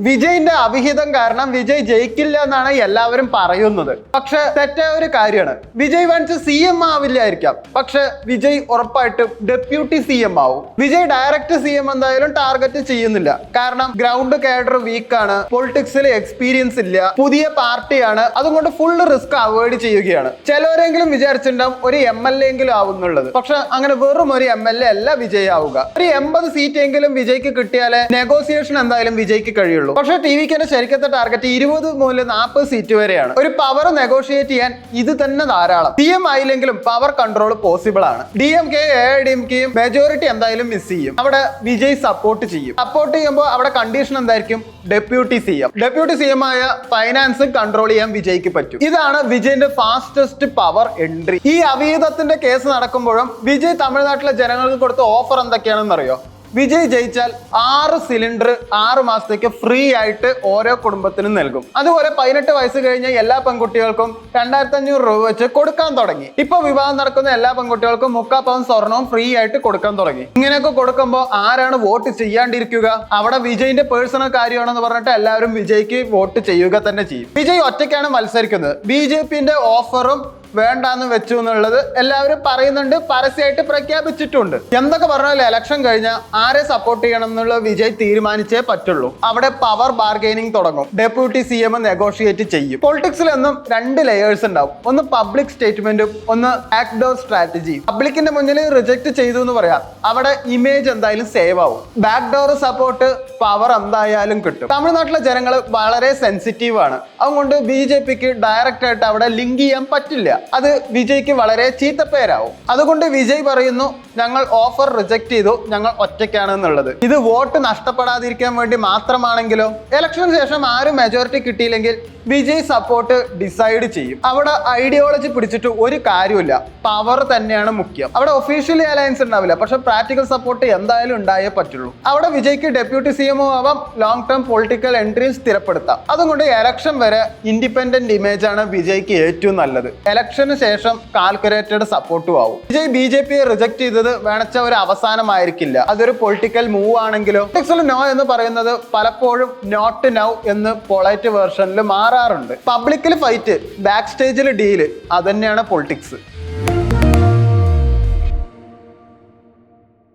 വിജയിന്റെ അവിഹിതം കാരണം വിജയ് ജയിക്കില്ല എന്നാണ് എല്ലാവരും പറയുന്നത്. പക്ഷെ തെറ്റായ ഒരു കാര്യമാണ്. വിജയ് വൻസ് CM ആവില്ലായിരിക്കാം, പക്ഷെ വിജയ് ഉറപ്പായിട്ടും ഡെപ്യൂട്ടി CM ആവും. വിജയ് ഡയറക്റ്റ് CM എന്തായാലും ടാർഗറ്റ് ചെയ്യുന്നില്ല. കാരണം ഗ്രൗണ്ട് കേഡർ വീക്കാണ്, പൊളിറ്റിക്സിൽ എക്സ്പീരിയൻസ് ഇല്ല, പുതിയ പാർട്ടിയാണ്. അതുകൊണ്ട് ഫുൾ റിസ്ക് അവോയ്ഡ് ചെയ്യുകയാണ്. ചിലവരെങ്കിലും വിചാരിച്ചിട്ടുണ്ടാവും ഒരു MLA എങ്കിലും ആവുന്നുള്ളത്. പക്ഷെ അങ്ങനെ വെറും ഒരു MLA അല്ല വിജയ് ആവുക. ഒരു 80 സീറ്റ് എങ്കിലും വിജയ്ക്ക് കിട്ടിയാലേ നെഗോസിയേഷൻ എന്തായാലും വിജയ്ക്ക് കഴിയുള്ളൂ. പക്ഷെ TVKന്റെ ശരിക്കത്തെ ടാർഗറ്റ് 20 മുതൽ 40 സീറ്റ് വരെയാണ്. ഒരു പവർ നെഗോഷിയേറ്റ് ചെയ്യാൻ ഇത് തന്നെ ധാരാളം. CM ആയില്ലെങ്കിലും പവർ കൺട്രോൾ പോസിബിൾ ആണ്. DMK AIDMKയും മെജോറിറ്റി എന്തായാലും മിസ് ചെയ്യും. അവിടെ വിജയ് സപ്പോർട്ട് ചെയ്യും. സപ്പോർട്ട് ചെയ്യുമ്പോൾ അവിടെ കണ്ടീഷൻ എന്തായിരിക്കും? ഡെപ്യൂട്ടി CM ആയ ഫൈനാൻസ് കൺട്രോൾ ചെയ്യാൻ വിജയ്ക്ക് പറ്റും. ഇതാണ് വിജയിന്റെ ഫാസ്റ്റസ്റ്റ് പവർ എൻട്രി. ഈ അവിഹിതത്തിന്റെ കേസ് നടക്കുമ്പോഴും വിജയ് തമിഴ്നാട്ടിലെ ജനങ്ങൾക്ക് കൊടുത്ത ഓഫർ എന്തൊക്കെയാണെന്ന് അറിയോ? വിജയ് ജയിച്ചാൽ 6 സിലിണ്ടർ 6 മാസത്തേക്ക് ഫ്രീ ആയിട്ട് ഓരോ കുടുംബത്തിനും നൽകും. അതുപോലെ 18 വയസ്സ് കഴിഞ്ഞ എല്ലാ പെൺകുട്ടികൾക്കും 2500 രൂപ വെച്ച് കൊടുക്കാൻ തുടങ്ങി. ഇപ്പൊ വിവാഹം നടക്കുന്ന എല്ലാ പെൺകുട്ടികൾക്കും 3/4 പവൻ സ്വർണവും ഫ്രീ ആയിട്ട് കൊടുക്കാൻ തുടങ്ങി. ഇങ്ങനെയൊക്കെ കൊടുക്കുമ്പോൾ ആരാണ് വോട്ട് ചെയ്യാണ്ടിരിക്കുക? അവിടെ വിജയിന്റെ പേഴ്സണൽ കാര്യമാണെന്ന് പറഞ്ഞിട്ട് എല്ലാവരും വിജയ്ക്ക് വോട്ട് ചെയ്യുക തന്നെ ചെയ്യും. വിജയ് ഒറ്റയ്ക്കാണ് മത്സരിക്കുന്നത്. BJPന്റെ ഓഫറും വേണ്ടാന്ന് വെച്ചു എന്നുള്ളത് എല്ലാവരും പറയുന്നുണ്ട്, പരസ്യമായിട്ട് പ്രഖ്യാപിച്ചിട്ടുണ്ട്. എന്തൊക്കെ പറഞ്ഞാൽ ഇലക്ഷൻ കഴിഞ്ഞാൽ ആരെ സപ്പോർട്ട് ചെയ്യണം എന്നുള്ളത് വിജയ് തീരുമാനിച്ചേ പറ്റുള്ളൂ. അവിടെ പവർ ബാർഗൈനിങ് തുടങ്ങും. ഡെപ്യൂട്ടി CM നെഗോഷിയേറ്റ് ചെയ്യും. പൊളിറ്റിക്സിൽ എന്നും 2 ലെയേഴ്സ് ഉണ്ടാവും. ഒന്ന് പബ്ലിക് സ്റ്റേറ്റ്മെന്റും ഒന്ന് ബാക്ക്ഡോർ സ്ട്രാറ്റജി. പബ്ലിക്കിന്റെ മുന്നിൽ റിജക്ട് ചെയ്തു എന്ന് പറയാം, അവിടെ ഇമേജ് എന്തായാലും സേവ് ആവും. ബാക്ക്ഡോർ സപ്പോർട്ട് പവർ എന്തായാലും കിട്ടും. തമിഴ്നാട്ടിലെ ജനങ്ങൾ വളരെ സെൻസിറ്റീവ് ആണ്. അതുകൊണ്ട് BJPക്ക് ഡയറക്റ്റ് ആയിട്ട് അവിടെ ലിങ്ക് ചെയ്യാൻ പറ്റില്ല. അത് വിജയ്ക്ക് വളരെ ചീത്തപ്പേരാവും. അതുകൊണ്ട് വിജയ് പറയുന്നു, ഞങ്ങൾ ഓഫർ റിജക്ട് ചെയ്തു, ഞങ്ങൾ ഒറ്റയ്ക്കാണ് എന്നുള്ളത്. ഇത് വോട്ട് നഷ്ടപ്പെടാതിരിക്കാൻ വേണ്ടി മാത്രമാണെങ്കിലോ? ഇലക്ഷന് ശേഷം ആരും മെജോറിറ്റി കിട്ടിയില്ലെങ്കിൽ വിജയ് സപ്പോർട്ട് ഡിസൈഡ് ചെയ്യും. അവിടെ ഐഡിയോളജി പിടിച്ചിട്ട് ഒരു കാര്യമില്ല. പവർ തന്നെയാണ് മുഖ്യം. അവിടെ ഒഫീഷ്യലി അലയൻസ് ഉണ്ടാവില്ല, പക്ഷെ പ്രാക്ടിക്കൽ സപ്പോർട്ട് എന്തായാലും ഉണ്ടായേ പറ്റുള്ളൂ. അവിടെ വിജയ്ക്ക് ഡെപ്യൂട്ടി CM ആവാം, ലോങ് ടേം പൊളിറ്റിക്കൽ എൻട്രി സ്ഥിരപ്പെടുത്താം. അതുകൊണ്ട് ഇലക്ഷൻ വരെ ഇൻഡിപെൻഡന്റ് ഇമേജ് ആണ് വിജയ്ക്ക് ഏറ്റവും നല്ലത്. ഇലക്ഷന് ശേഷം കാൽക്കുലേറ്റഡ് സപ്പോർട്ടും ആവും. വിജയ് BJPയെ റിജക്ട് ചെയ്തത് വേണച്ച ഒരു അവസാനമായിരിക്കില്ല, അതൊരു പൊളിറ്റിക്കൽ മൂവ് ആണെങ്കിലോ. പൊളിറ്റിക്സിൽ നോ എന്ന് പറയുന്നത് പലപ്പോഴും നോട്ട് നൗ എന്ന് പൊളൈറ്റ് വേർഷനിൽ മാറാറുണ്ട്. പബ്ലിക്കിൽ ഫൈറ്റ്, ബാക്ക് സ്റ്റേജിൽ ഡീല്, അതന്നെയാണ് പൊളിറ്റിക്സ്.